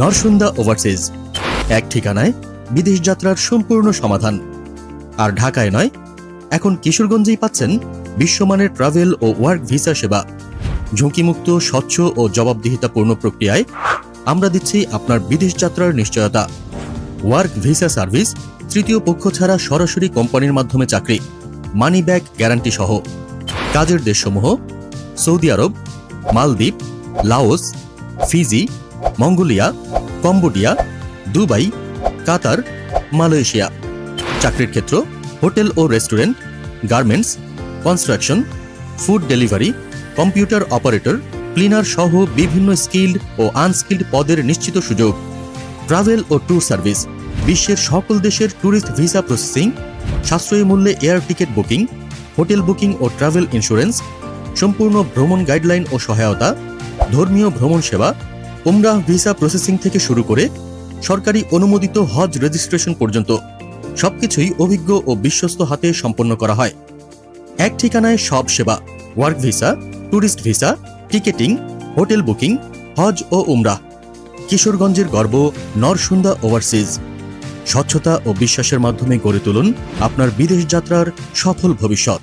Narsunda overseas, এক ঠিকানায় বিদেশ যাত্রার সম্পূর্ণ সমাধান। আর ঢাকায় নয়, এখন কিশোরগঞ্জেই পাচ্ছেন বিশ্বমানের ট্রাভেল ও ওয়ার্ক ভিসা সেবা। ঝুঁকিমুক্ত, স্বচ্ছ ও জবাবদিহিতাপূর্ণ প্রক্রিয়ায় আমরা দিচ্ছি আপনার বিদেশ যাত্রার নিশ্চয়তা। ওয়ার্ক ভিসা সার্ভিস, তৃতীয় পক্ষ ছাড়া সরাসরি কোম্পানির মাধ্যমে চাকরি, মানি ব্যাক গ্যারান্টি সহ। কাজের দেশসমূহ: সৌদি আরব, মালদ্বীপ, Laos, Fiji, Mongolia, Cambodia, Dubai, Qatar, Malaysia. চাকরির ক্ষেত্র: হোটেল ও restaurant, garments, construction, food delivery, computer operator, cleaner সহ বিভিন্ন স্কিল্ড ও আনস্কিল্ড পদের নিশ্চিত সুযোগ। ট্রাভেল ও ট্যুর সার্ভিস, বিশ্বের সকল দেশের ট্যুরিস্ট ভিসা প্রসেসিং, সাশ্রয়ী মূল্যে air ticket booking, hotel booking ও ট্রাভেল ইন্স্যুরেন্স, সম্পূর্ণ ভ্রমণ গাইডলাইন ও সহায়তা, ধর্মীয় ভ্রমণ সেবা, উমরাহ ভিসা প্রসেসিং থেকে শুরু করে সরকারি অনুমোদিত হজ রেজিস্ট্রেশন পর্যন্ত সবকিছুই অভিজ্ঞ ও বিশ্বস্ত হাতে সম্পন্ন করা হয়। এক ঠিকানায় সব সেবা: work visa, tourist visa, ticketing, hotel booking, হজ ও উমরাহ। কিশোরগঞ্জের গর্ব নরসুন্দা ওভারসিজ। স্বচ্ছতা ও বিশ্বাসের মাধ্যমে গড়ে তুলুন আপনার বিদেশ যাত্রার সফল ভবিষ্যৎ।